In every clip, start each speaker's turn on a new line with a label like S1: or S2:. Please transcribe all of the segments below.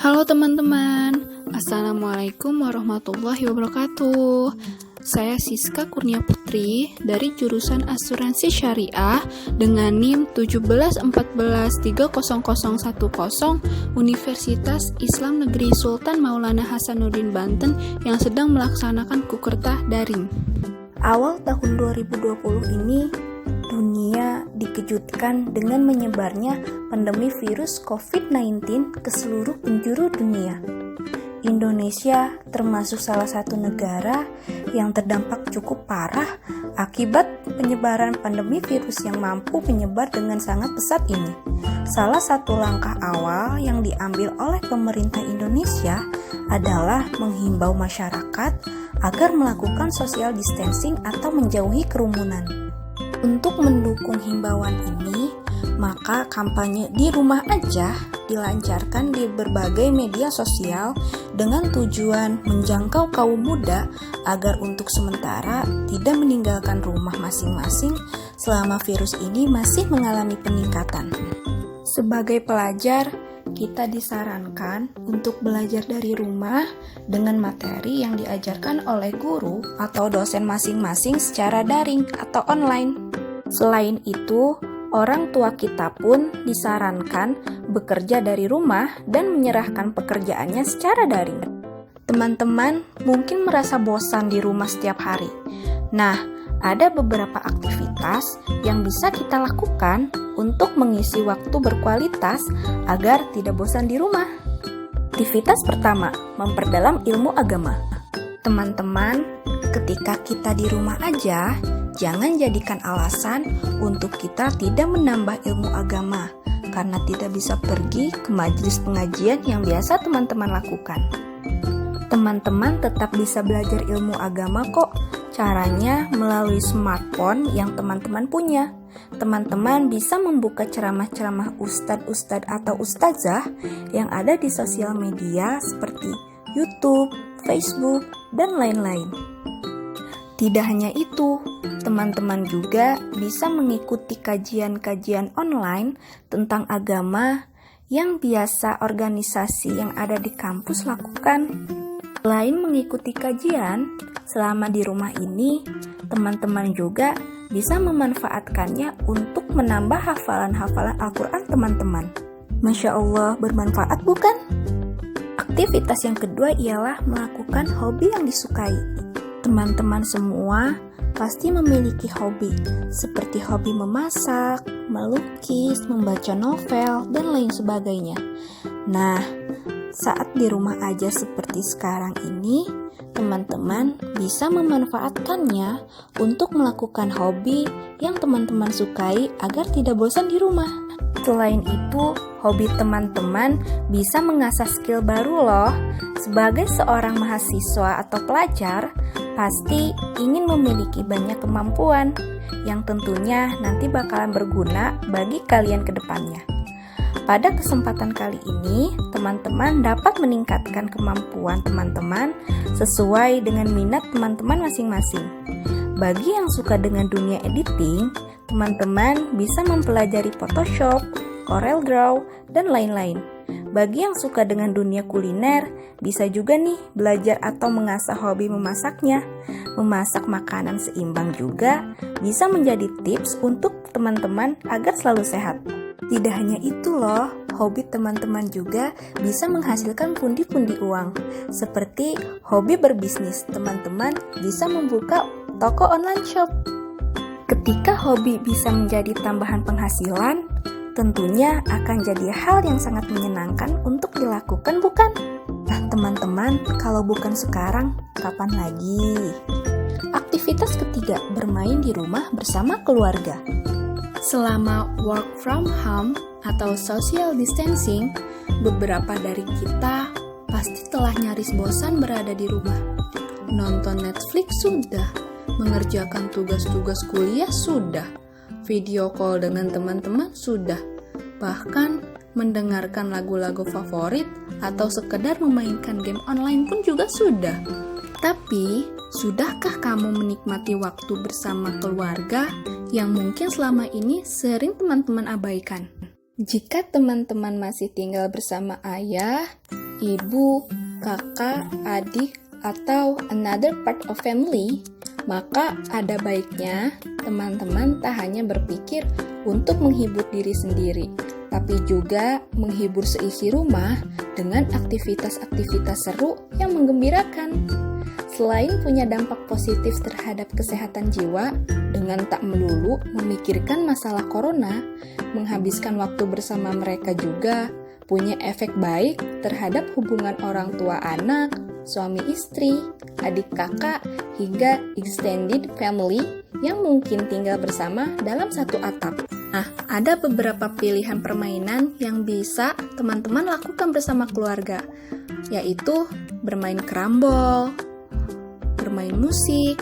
S1: Halo teman-teman, Assalamualaikum warahmatullahi wabarakatuh. Saya Siska Kurnia Putri dari jurusan Asuransi Syariah dengan NIM 171430010 Universitas Islam Negeri Sultan Maulana Hasanuddin Banten yang sedang melaksanakan kukerta daring.
S2: Awal tahun 2020 ini, dunia dikejutkan dengan menyebarnya pandemi virus COVID-19 ke seluruh penjuru dunia. Indonesia termasuk salah satu negara yang terdampak cukup parah akibat penyebaran pandemi virus yang mampu menyebar dengan sangat pesat ini. Salah satu langkah awal yang diambil oleh pemerintah Indonesia adalah menghimbau masyarakat agar melakukan social distancing atau menjauhi kerumunan. Untuk mendukung himbauan ini, maka kampanye di rumah aja dilancarkan di berbagai media sosial dengan tujuan menjangkau kaum muda agar untuk sementara tidak meninggalkan rumah masing-masing selama virus ini masih mengalami peningkatan. Sebagai pelajar, kita disarankan untuk belajar dari rumah dengan materi yang diajarkan oleh guru atau dosen masing-masing secara daring atau online. Selain itu, orang tua kita pun disarankan bekerja dari rumah dan menyerahkan pekerjaannya secara daring. Teman-teman mungkin merasa bosan di rumah setiap hari. Nah, ada beberapa aktivitas yang bisa kita lakukan untuk mengisi waktu berkualitas agar tidak bosan di rumah. Aktivitas pertama, memperdalam ilmu agama. Teman-teman, ketika kita di rumah aja, jangan jadikan alasan untuk kita tidak menambah ilmu agama karena tidak bisa pergi ke majelis pengajian yang biasa teman-teman lakukan. Teman-teman tetap bisa belajar ilmu agama kok. Caranya melalui smartphone yang teman-teman punya. Teman-teman bisa membuka ceramah-ceramah ustadz-ustadz atau ustazah yang ada di sosial media seperti YouTube, Facebook, dan lain-lain. Tidak hanya itu, teman-teman juga bisa mengikuti kajian-kajian online tentang agama yang biasa organisasi yang ada di kampus lakukan. Selain mengikuti kajian, selama di rumah ini, teman-teman juga bisa memanfaatkannya untuk menambah hafalan-hafalan Al-Quran teman-teman. Masya Allah, bermanfaat bukan? Aktivitas yang kedua ialah melakukan hobi yang disukai. Teman-teman semua pasti memiliki hobi, seperti hobi memasak, melukis, membaca novel, dan lain sebagainya. Nah, saat di rumah aja seperti sekarang ini, teman-teman bisa memanfaatkannya untuk melakukan hobi yang teman-teman sukai agar tidak bosan di rumah. Selain itu, hobi teman-teman bisa mengasah skill baru loh. Sebagai seorang mahasiswa atau pelajar, pasti ingin memiliki banyak kemampuan yang tentunya nanti bakalan berguna bagi kalian ke depannya. Pada kesempatan kali ini, teman-teman dapat meningkatkan kemampuan teman-teman sesuai dengan minat teman-teman masing-masing. Bagi yang suka dengan dunia editing, teman-teman bisa mempelajari Photoshop, CorelDRAW, dan lain-lain. Bagi yang suka dengan dunia kuliner, bisa juga nih belajar atau mengasah hobi memasaknya. Memasak makanan seimbang juga bisa menjadi tips untuk teman-teman agar selalu sehat. Tidak hanya itu loh, hobi teman-teman juga bisa menghasilkan pundi-pundi uang. Seperti hobi berbisnis, teman-teman bisa membuka toko online shop. Ketika hobi bisa menjadi tambahan penghasilan, tentunya akan jadi hal yang sangat menyenangkan untuk dilakukan, bukan? Nah, teman-teman, kalau bukan sekarang, kapan lagi? Aktivitas ketiga, bermain di rumah bersama keluarga. Selama work from home atau social distancing, beberapa dari kita pasti telah nyaris bosan berada di rumah. Nonton Netflix sudah, mengerjakan tugas-tugas kuliah sudah, video call dengan teman-teman sudah, bahkan mendengarkan lagu-lagu favorit atau sekedar memainkan game online pun juga sudah. Tapi, sudahkah kamu menikmati waktu bersama keluarga yang mungkin selama ini sering teman-teman abaikan? Jika teman-teman masih tinggal bersama ayah,
S1: ibu, kakak, adik, atau another part of family, maka ada baiknya teman-teman tak hanya berpikir untuk menghibur diri sendiri, tapi juga menghibur seisi rumah dengan aktivitas-aktivitas seru yang menggembirakan. Selain punya dampak positif terhadap kesehatan jiwa, dengan tak melulu memikirkan masalah corona, menghabiskan waktu bersama mereka juga punya efek baik terhadap hubungan orang tua anak, suami istri, adik kakak, hingga extended family yang mungkin tinggal bersama dalam satu atap. Nah, ada beberapa pilihan permainan yang bisa teman-teman lakukan bersama keluarga, yaitu bermain karambol, bermain musik,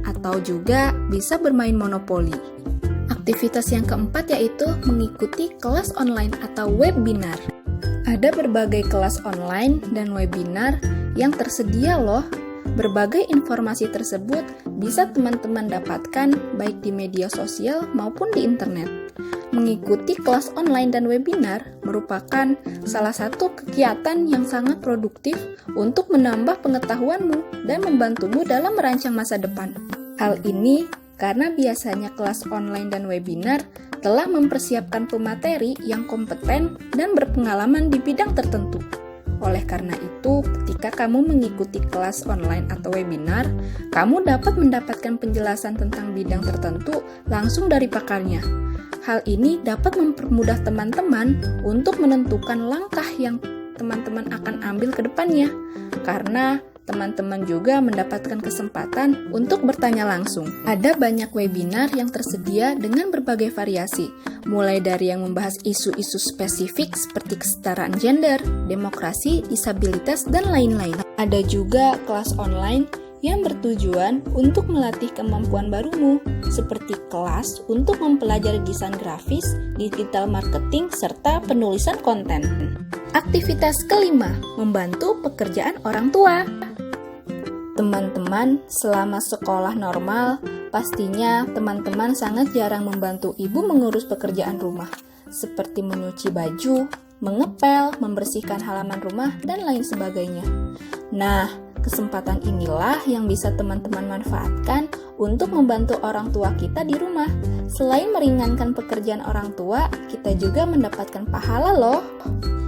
S1: atau juga bisa bermain monopoli. Aktivitas yang keempat yaitu mengikuti kelas online atau webinar. Ada berbagai kelas online dan webinar yang tersedia loh. Berbagai informasi tersebut bisa teman-teman dapatkan baik di media sosial maupun di internet. Mengikuti kelas online dan webinar merupakan salah satu kegiatan yang sangat produktif untuk menambah pengetahuanmu dan membantumu dalam merancang masa depan. Hal ini karena biasanya kelas online dan webinar telah mempersiapkan pemateri yang kompeten dan berpengalaman di bidang tertentu. Oleh karena itu, ketika kamu mengikuti kelas online atau webinar, kamu dapat mendapatkan penjelasan tentang bidang tertentu langsung dari pakarnya. Hal ini dapat mempermudah teman-teman untuk menentukan langkah yang teman-teman akan ambil ke depannya, karena teman-teman juga mendapatkan kesempatan untuk bertanya langsung. Ada banyak webinar yang tersedia dengan berbagai variasi, mulai dari yang membahas isu-isu spesifik seperti kesetaraan gender, demokrasi, disabilitas, dan lain-lain. Ada juga kelas online yang bertujuan untuk melatih kemampuan barumu, seperti kelas untuk mempelajari desain grafis, digital marketing, serta penulisan konten. Aktivitas kelima, membantu pekerjaan orang tua. Teman-teman, selama sekolah normal, pastinya teman-teman sangat jarang membantu ibu mengurus pekerjaan rumah, seperti menyuci baju, mengepel, membersihkan halaman rumah, dan lain sebagainya. Nah, kesempatan inilah yang bisa teman-teman manfaatkan untuk membantu orang tua kita di rumah. Selain meringankan pekerjaan orang tua, kita juga mendapatkan pahala loh.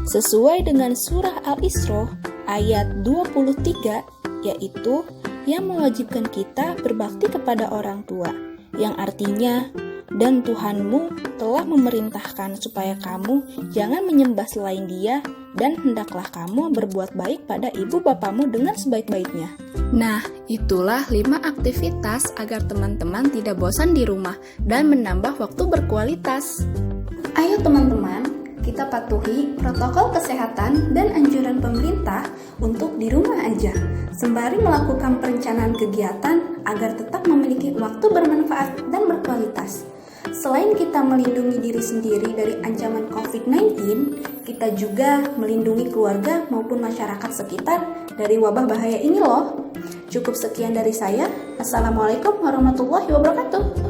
S1: Sesuai dengan surah Al-Isra ayat 23, yaitu yang mewajibkan kita berbakti kepada orang tua, yang artinya, dan Tuhanmu telah memerintahkan supaya kamu jangan menyembah selain Dia, dan hendaklah kamu berbuat baik pada ibu bapamu dengan sebaik-baiknya. Nah, itulah 5 aktivitas agar teman-teman tidak bosan di rumah dan menambah waktu berkualitas.
S2: Ayo teman-teman, kita patuhi protokol kesehatan dan anjuran pemerintah untuk di rumah aja, sembari melakukan perencanaan kegiatan agar tetap memiliki waktu bermanfaat dan berkualitas. Selain kita melindungi diri sendiri dari ancaman COVID-19, kita juga melindungi keluarga maupun masyarakat sekitar dari wabah bahaya ini loh. Cukup sekian dari saya. Assalamualaikum warahmatullahi wabarakatuh.